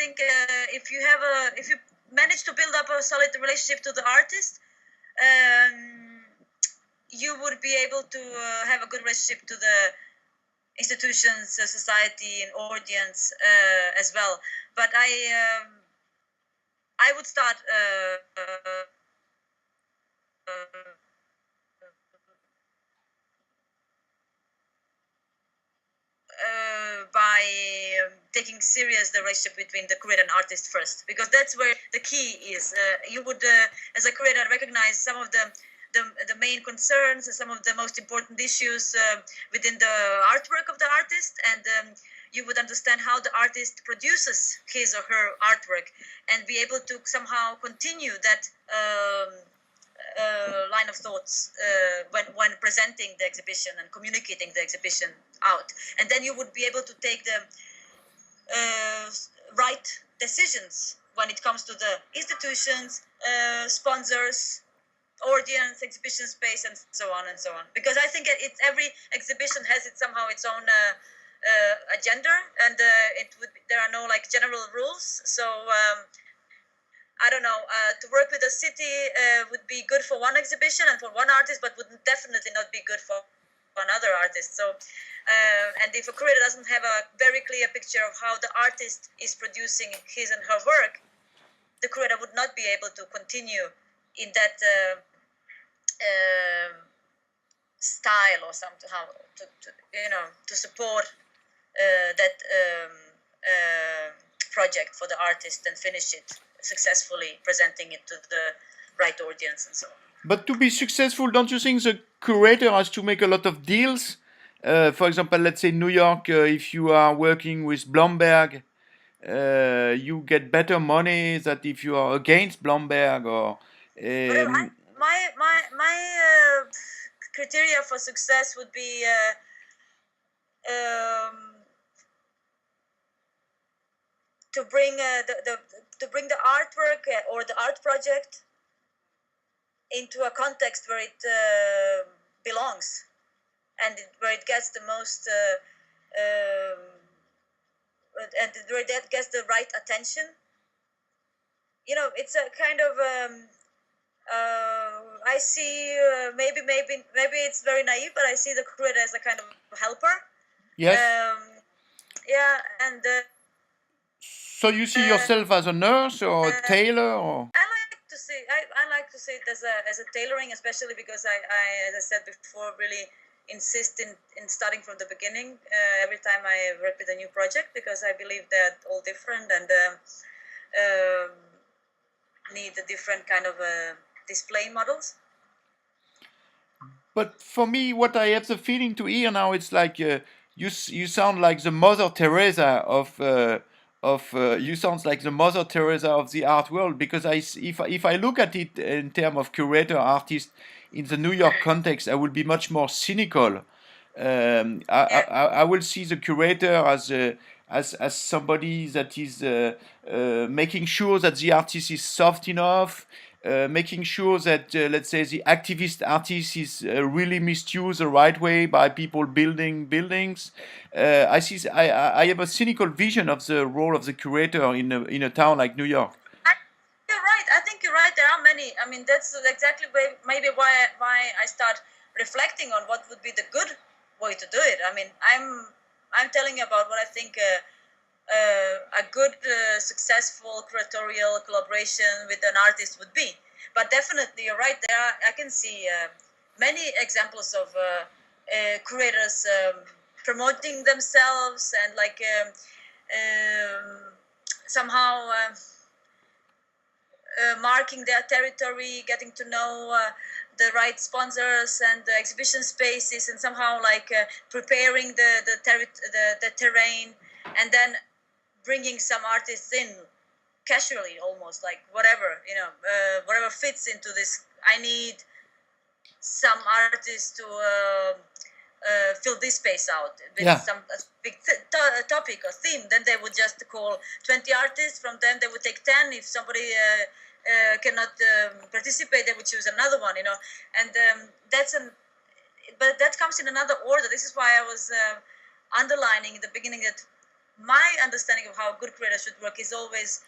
think if you manage to build up a solid relationship to the artist, you would be able to have a good relationship to the institutions, society, and audience as well. But I would start by taking serious the relationship between the curator and artist first, because that's where the key is. You would, as a curator, recognize some of the main concerns, some of the most important issues within the artwork of the artist, and you would understand how the artist produces his or her artwork, and be able to somehow continue that line of thoughts when presenting the exhibition and communicating the exhibition out. And then you would be able to take the right decisions when it comes to the institutions, sponsors, audience, exhibition space, and so on and so on. Because I think every exhibition has somehow its own agenda, and there are no like general rules. So I don't know. To work with a city would be good for one exhibition and for one artist, but would definitely not be good for another artist. So, and if a curator doesn't have a very clear picture of how the artist is producing his and her work, the curator would not be able to continue in that style or somehow to support that project for the artist and finish it successfully, presenting it to the right audience and so on. But to be successful, don't you think the curator has to make a lot of deals? For example, let's say New York, if you are working with Blomberg, you get better money than if you are against Blomberg. Or my criteria for success would be to bring the artwork or the art project into a context where it belongs, and where it gets the most and where that gets the right attention. It's a kind of I see maybe it's very naive, but I see the curator as a kind of helper. Yes. Yeah, and so you see yourself as a nurse or a tailor, or? I like to see it as a tailoring, especially because I as I said before, really insist in starting from the beginning every time I work with a new project, because I believe they're all different and need a different kind of display models. But for me, what I have the feeling to hear now, it's like you sound like the Mother Teresa of you sound like the Mother Teresa of the art world, because if I look at it in terms of curator artist in the New York context, I will be much more cynical. I will see the curator as somebody that is making sure that the artist is soft enough, making sure that let's say the activist artist is really misused the right way by people building buildings. I have a cynical vision of the role of the curator in a town like New York. You're right. I think you're right. There are many. I mean, that's exactly maybe why I start reflecting on what would be the good way to do it. I mean, I'm telling you about what I think a good, successful curatorial collaboration with an artist would be. But definitely, you're right. I can see many examples of curators promoting themselves and like somehow marking their territory, getting to know the right sponsors and the exhibition spaces, and somehow like preparing the terrain, and then bringing some artists in casually, almost like whatever fits into this. I need some artists to fill this space out with some big topic or theme. Then they would just call 20 artists. From them, they would take 10. If somebody cannot participate, they would choose another one. And but that comes in another order. This is why I was underlining in the beginning that my understanding of how a good creator should work is always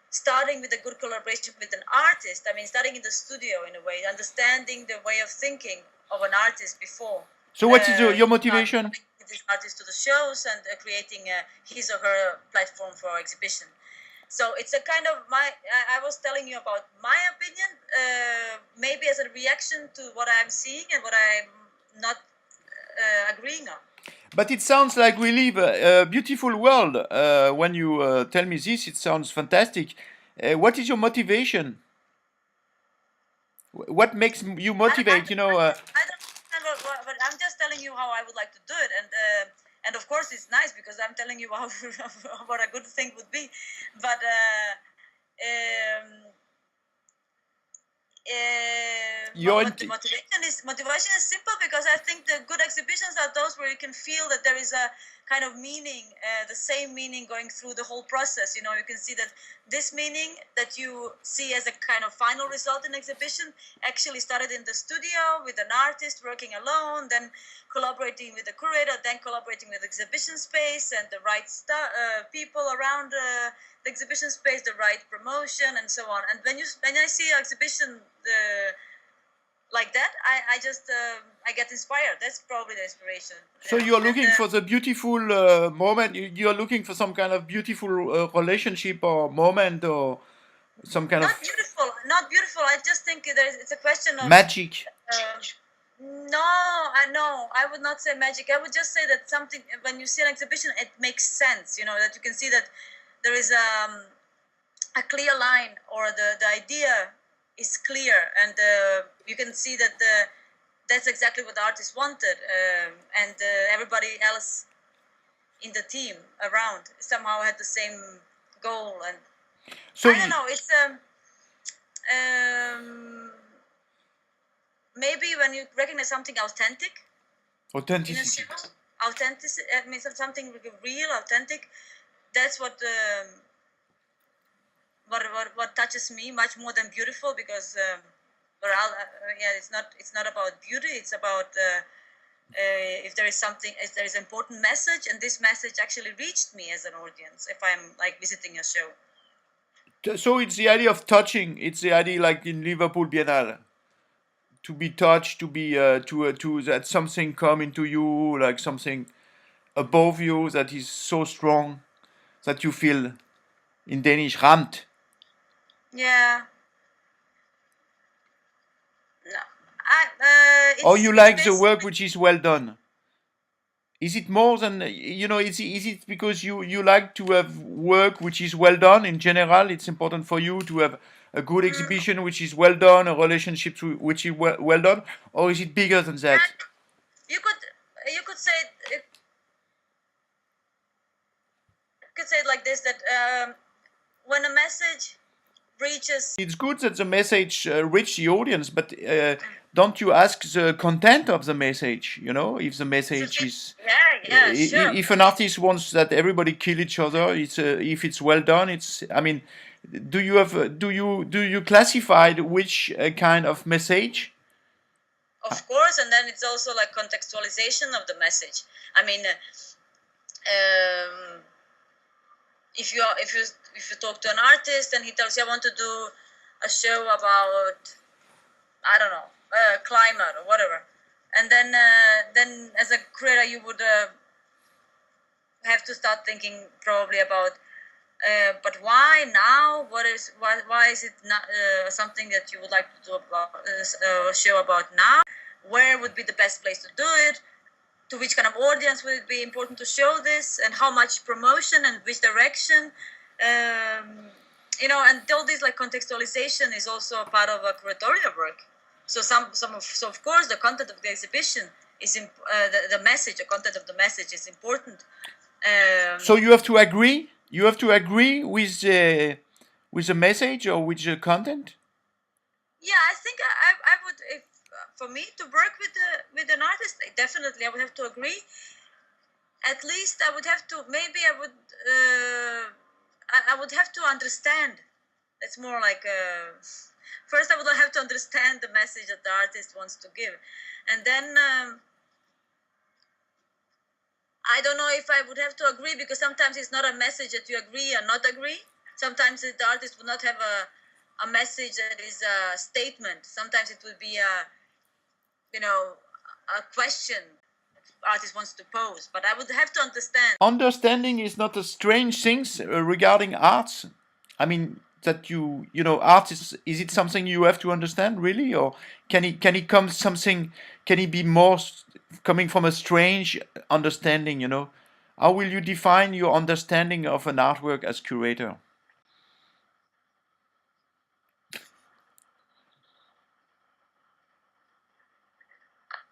starting with a good collaboration with an artist. I mean, starting in the studio in a way, understanding the way of thinking of an artist before. So what is your motivation? This artist to the shows and creating his or her platform for exhibition. So it's a kind of I was telling you about my opinion, maybe as a reaction to what I'm seeing and what I'm not agreeing on. But it sounds like we live a beautiful world. When you tell me this, it sounds fantastic. What is your motivation? What makes you motivate? I don't understand but I'm just telling you how I would like to do it, and of course it's nice because I'm telling you how what a good thing would be, but motivation is simple because I think the good exhibitions are those where you can feel that there is a kind of meaning, the same meaning going through the whole process. You know, you can see that this meaning that you see as a kind of final result in exhibition actually started in the studio with an artist working alone, then collaborating with the curator, then collaborating with the exhibition space and the right people around the exhibition space, the right promotion, and so on. And when I see an exhibition like that, I just I get inspired. That's probably the inspiration. So you're looking for the beautiful moment. You're looking for some kind of beautiful relationship or moment or some kind not of not beautiful. I just think it's a question of magic. No, I would not say magic. I would just say that something, when you see an exhibition, it makes sense. You know, that you can see that there is a clear line, or the idea is clear, and you can see that that's exactly what the artist wanted, and everybody else in the team around somehow had the same goal. And so I don't know, it's maybe when you recognize something authentic, authenticity, I mean something real, authentic. That's what touches me much more than beautiful, because it's not about beauty. It's about if there is something, if there is an important message, and this message actually reached me as an audience if I'm like visiting a show. So it's the idea of touching. It's the idea, like in Liverpool Biennale, to be touched, to be to that something come into you, like something above you that is so strong that you feel, in Danish, ramt. Yeah. No. Or you like the work which is well done. Is it more than, you know, is it because you like to have work which is well done in general? It's important for you to have a good exhibition which is well done, a relationship which is well done, or is it bigger than that? You could say it like this, that when a message reaches, it's good that the message reach the audience, but don't you ask the content of the message? You know, if the message is sure. If an artist wants that everybody kill each other, it's if it's well done, it's, I mean, do you classify which kind of message? Of course, and then it's also like contextualization of the message. I mean, if you talk to an artist and he tells you, I want to do a show about, I don't know, climate or whatever, and then as a creator you would have to start thinking probably about, but why now? Why is it not something that you would like to do about a show about now? Where would be the best place to do it? To which kind of audience would it be important to show this, and how much promotion and which direction? You know, and all this like contextualization is also a part of a curatorial work. So so of course the content of the exhibition is the message, the content of the message is important. So you have to agree. You have to agree with the message or with the content. Yeah, I think I would, if for me to work with an artist, definitely I would have to agree. At least I would have to, maybe I would have to understand. It's more like first I would have to understand the message that the artist wants to give, and then I don't know if I would have to agree, because sometimes it's not a message that you agree or not agree. Sometimes the artist would not have a message that is a statement. Sometimes it would be a question artist wants to pose. But I would have to understand. Understanding is not a strange thing regarding arts. I mean that artists, is it something you have to understand really, or can it come something? Can it be more coming from a strange understanding? How will you define your understanding of an artwork as curator?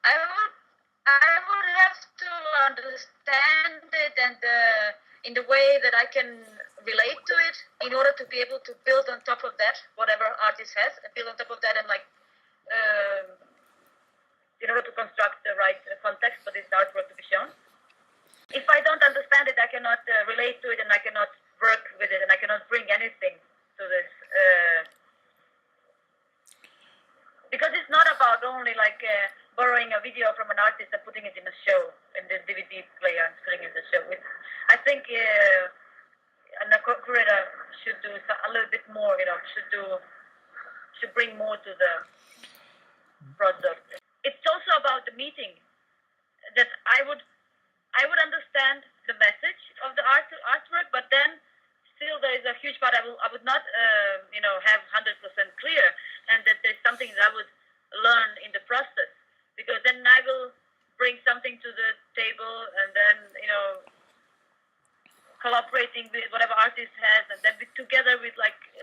I would have to understand it, and in the way that I can relate to it, in order to be able to build on top of that, whatever artist has, and build on top of that, and in order to construct the right context for this artwork to be shown. If I don't understand it, I cannot relate to it, and I cannot work with it, and I cannot bring anything to this. Because it's not about only borrowing a video from an artist and putting it in a show, in the DVD player and putting it in the show. I think a curator should do a little bit more. Should bring more to the product. It's also about the meeting. That I would understand the message of the artwork, but then still there is a huge part I would not have 100% clear, and that there's something that I would learn in the process, because then I will bring something to the table, and then collaborating with whatever artist has, and then together we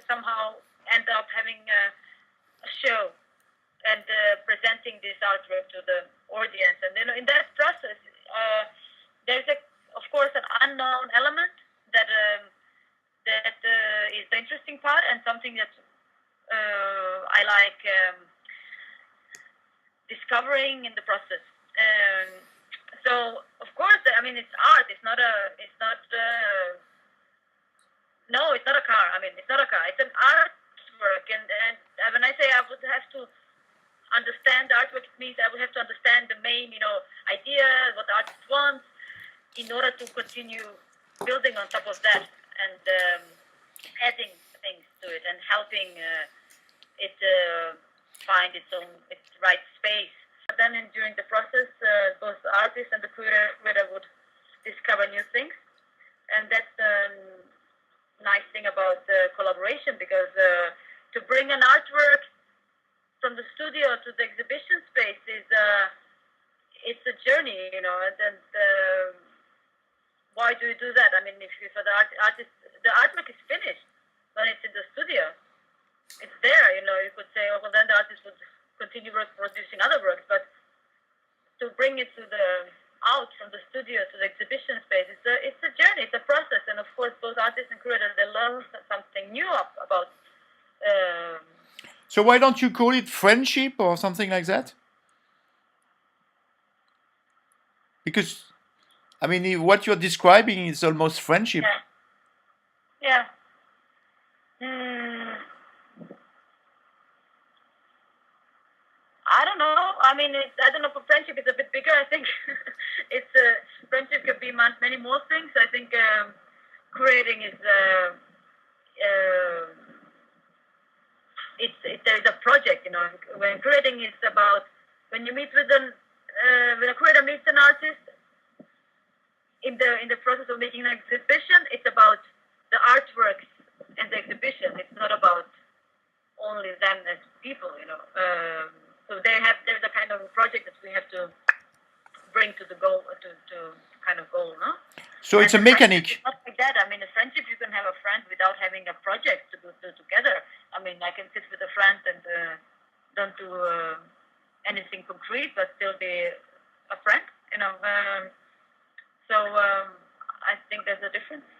somehow end up having a show and presenting this artwork to the audience. And in that process there's of course an unknown element that is the interesting part, and something that I like discovering in the process. So of course, I mean, it's art. It's not a car. I mean, it's not a car. It's an artwork, and when I say I would have to understand the artwork, it means I would have to understand the main idea, what the artist wants, in order to continue building on top of that, and adding things to it, and helping it find its right space. But then during the process, both the artist and the curator would discover new things, and that's the nice thing about collaboration, because to bring an artwork from the studio to the exhibition space is it's a journey, and why do you do that? I mean, if for the artist, the artwork is finished when it's in the studio. It's there, you could say, oh, well, then the artist would continue producing other works, but to bring it out from the studio to the exhibition space, it's a journey, it's a process, and of course, both artists and curators, they learn something new about. So why don't you call it friendship or something like that? Because, I mean, what you're describing is almost friendship. Yeah. I don't know. I mean, I don't know. For friendship, it's a bit bigger. I think it's friendship could be many more things. I think creating is there is a project. When creating is about when you meet with when a curator meets an artist in the process of making an exhibition, it's about the artworks and the exhibition. It's not about only them as people. So there's a kind of project that we have to bring to the goal, to kind of goal, no? So it's a mechanic. Not like that. I mean, a friendship, you can have a friend without having a project to do together. I mean, I can sit with a friend and don't do anything concrete, but still be a friend, So I think there's a difference.